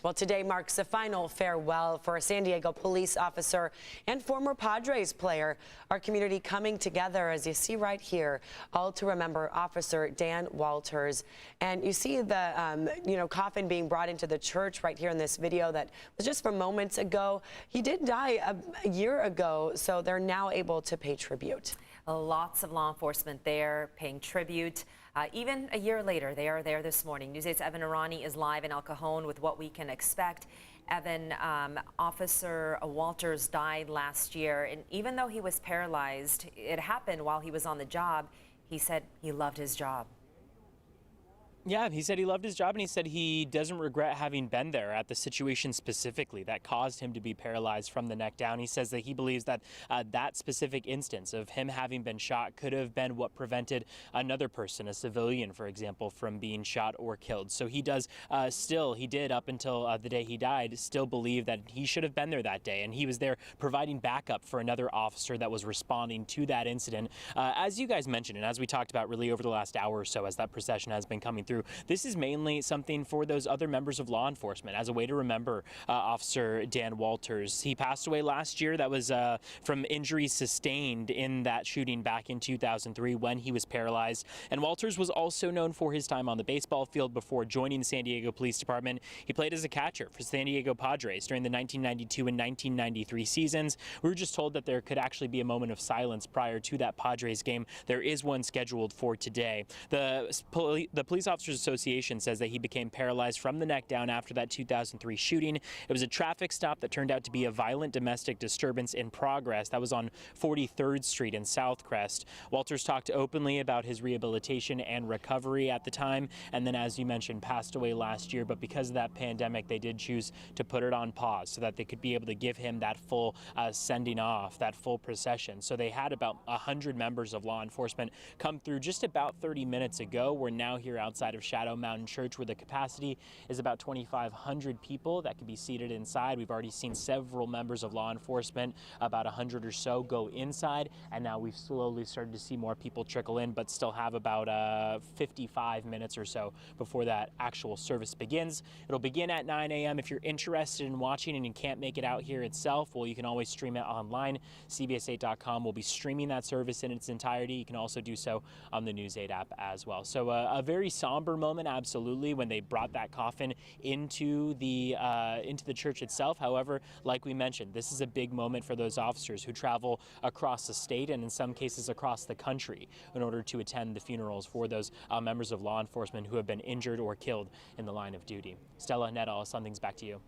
Well, today marks the final farewell for a San Diego police officer and former Padres player. Our community coming together, as you see right here, all to remember Officer Dan Walters. And you see the coffin being brought into the church right here in this video that was just from moments ago. He did die a year ago, so they're now able to pay tribute. Lots of law enforcement there paying tribute. Even a year later, they are there this morning. News 8's Evan Arani is live in El Cajon with what we can expect. Evan, Officer Walters died last year, and even though he was paralyzed, it happened while he was on the job. He said he loved his job. Yeah, he said he loved his job, and he said he doesn't regret having been there at the situation specifically that caused him to be paralyzed from the neck down. He says that he believes that that specific instance of him having been shot could have been what prevented another person, a civilian, for example, from being shot or killed. So he does he did up until the day he died, still believe that he should have been there that day. And he was there providing backup for another officer that was responding to that incident. As you guys mentioned, and as we talked about really over the last hour or so as that procession has been coming through, this is mainly something for those other members of law enforcement as a way to remember Officer Dan Walters. He passed away last year. That was from injuries sustained in that shooting back in 2003 when he was paralyzed. And Walters was also known for his time on the baseball field before joining the San Diego Police Department. He played as a catcher for San Diego Padres during the 1992 and 1993 seasons. We were just told that there could actually be a moment of silence prior to that Padres game. There is one scheduled for today. The Police Officers Association says that he became paralyzed from the neck down after that 2003 shooting. It was a traffic stop that turned out to be a violent domestic disturbance in progress. That was on 43rd Street in Southcrest. Walters talked openly about his rehabilitation and recovery at the time, and then, as you mentioned, passed away last year. But because of that pandemic, they did choose to put it on pause so that they could be able to give him that full sending off, that full procession. So they had about 100 members of law enforcement come through just about 30 minutes ago. We're now here outside of Shadow Mountain Church, where the capacity is about 2,500 people that can be seated inside. We've already seen several members of law enforcement, about 100 or so, go inside, and now we've slowly started to see more people trickle in, but still have about 55 minutes or so before that actual service begins. It'll begin at 9 a.m. If you're interested in watching and you can't make it out here itself, well, you can always stream it online. CBS8.com will be streaming that service in its entirety. You can also do so on the News 8 app as well. So a very somber moment, absolutely, when they brought that coffin into the church itself. However, like we mentioned, this is a big moment for those officers who travel across the state and in some cases across the country in order to attend the funerals for those members of law enforcement who have been injured or killed in the line of duty. Stella, Netta, I'll send things back to you.